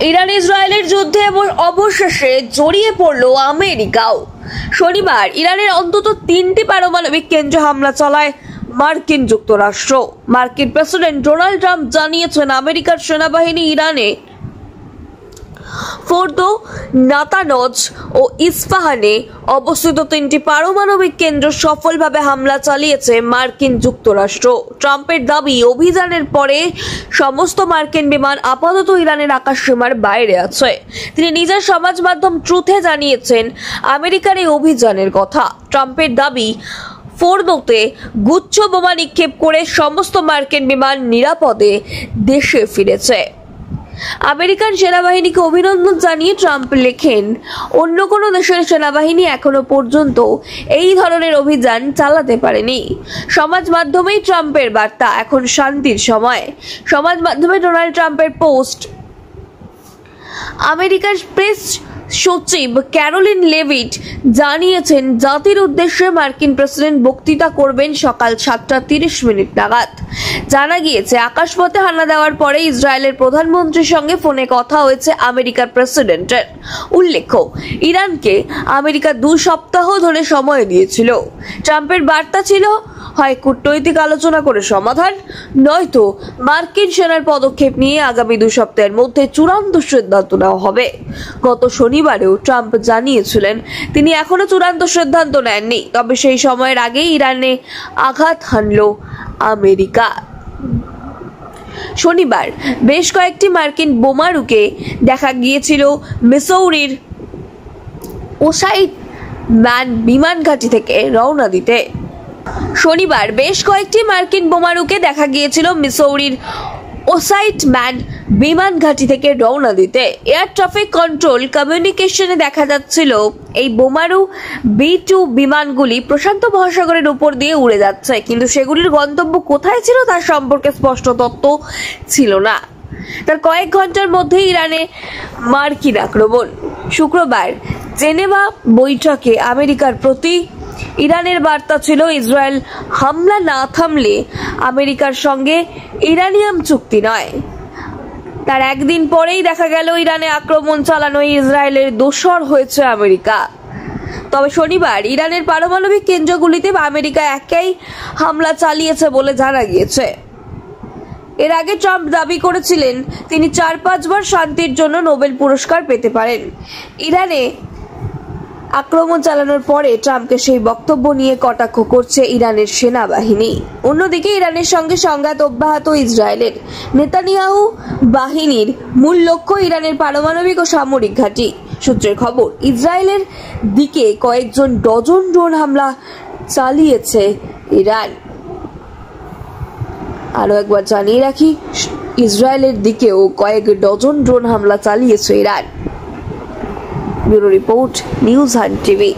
Iran ইসরায়েলের যুদ্ধে অবশেষে জড়িয়ে পড়ল আমেরিকাও। শনিবার ইরানের অন্তত 3টি পারমাণবিক কেন্দ্রে হামলা চালায় মার্কিন যুক্তরাষ্ট্র। মার্কিন প্রেসিডেন্ট ডোনাল্ড ট্রাম্প জানিয়েছেন, আমেরিকার সেনাবাহিনী ইরানে ফোর্দো, নাতানজ ও ইস্পাহানে অবস্থিত 3টি পারমাণবিক কেন্দ্র সফলভাবে হামলা চালিয়েছে মার্কিন যুক্তরাষ্ট্র। ট্রাম্পের দাবি, অভিযানের পরে সমস্ত মার্কিন বিমান আপাতত ইরানের আকাশসীমার বাইরে আছে। তিনি নিজের সমাজ মাধ্যম ট্রুথে জানিয়েছেন আমেরিকার এই অভিযানের কথা। ট্রাম্পের দাবি, ফোর্দোতে গুচ্ছ বোমা নিক্ষেপ করে সমস্ত মার্কিন বিমান নিরাপদে দেশে ফিরেছে। আমেরিকান সেনাবাহিনীকে অভিনন্দন জানিয়ে ট্রাম্প লেখেন, অন্য কোনো দেশের সেনাবাহিনী এখনো পর্যন্ত এই ধরনের অভিযান চালাতে পারেনি। সমাজ মাধ্যমেই ট্রাম্পের বার্তা, এখন শান্তির সময়। সমাজ মাধ্যমে ডোনাল্ড ট্রাম্পের পোস্ট। আমেরিকার প্রেস সচিব ক্যারোলিন লেভিট জানিয়েছেন, জাতির উদ্দেশ্যে মার্কিন প্রেসিডেন্ট বক্তৃতা করবেন সকাল 7:30 নাগাদ। জানা গিয়েছে, আকাশপথে হানা দেওয়ার পরে ইসরায়েলের প্রধানমন্ত্রীর সঙ্গে ফোনে কথা হয়েছে আমেরিকার প্রেসিডেন্টের। উল্লেখ্য, ইরানকে আমেরিকা 2 সপ্তাহ ধরে সময় দিয়েছিল। ট্রাম্পের বার্তা ছিল, হয় কূটনৈতিক আলোচনা করে সমাধান, নয়তো মার্কিন সেনার পদক্ষেপ নিয়ে আগামী 2 সপ্তাহের মধ্যে চূড়ান্ত সিদ্ধান্ত নেওয়া হবে। গত শনিবারেও ট্রাম্প জানিয়েছিলেন, তিনি এখনো চূড়ান্ত সিদ্ধান্ত নেননি, তবে সেই সময়ের আগেই ইরানে আঘাত হানল আমেরিকা। শনিবার বেশ কয়েকটি মার্কিন বোমারুকে দেখা গিয়েছিল মিসৌরির ওসাইট ম্যান বিমান ঘাঁটি থেকে রওনা দিতে। শনিবার বেশ কয়েকটি মার্কিন বোমারুকে দেখা গিয়েছিল মিসৌরির ওসাইট ম্যান বিমান ঘাঁটি থেকে রওনা দিতে। এয়ার ট্রাফিক কন্ট্রোল কমিউনিকেশনে দেখা যাচ্ছিল, এই বোমারু B-2 বিমানগুলি প্রশান্ত মহাসাগরের উপর দিয়ে উড়ে যাচ্ছে, কিন্তু সেগুলির গন্তব্য কোথায় ছিল তার সম্পর্কে স্পষ্ট তথ্য ছিল না। তার কয়েক ঘন্টার মধ্যে ইরানে মার্কিন আক্রমণ। শুক্রবার জেনেভা বৈঠকে আমেরিকার প্রতি ইরানের বার্তা ছিল, ইসরায়েল হামলা না থামলে আমেরিকার সঙ্গে ইরানিয়াম চুক্তি নয়। তার একদিন পরেই দেখা গেল, ইরানে আক্রমণ চালানোয় ইসরায়েলের দোসর হয়েছে আমেরিকা। তবে শনিবার ইরানের পারমাণবিক কেন্দ্রগুলিতে আমেরিকা একাই হামলা চালিয়েছে বলে জানা গিয়েছে। এর আগে ট্রাম্প দাবি করেছিলেন, তিনি 4-5 বার শান্তির জন্য নোবেল পুরস্কার পেতে পারেন। ইরানে আক্রমণ চালানোর পরে ট্রাম্পকে সেই বক্তব্য নিয়ে কটাক্ষ করছে ইরানের সেনাবাহিনী। অন্যদিকে ইরানের সঙ্গে সংঘাত অব্যাহত ইসরায়েলের। নেতানিয়াহু বাহিনীর মূল লক্ষ্য ইরানের পারমাণবিক ও সামরিক ঘাঁটি। সূত্রের খবর, ইসরায়েলের দিকে কয়েকজন ডজন ড্রোন হামলা চালিয়েছে ইরান। আরো একবার জানিয়ে রাখি, ইসরায়েলের দিকেও কয়েক ডজন ড্রোন হামলা চালিয়েছে Iran. Bureau report, news hunt TV.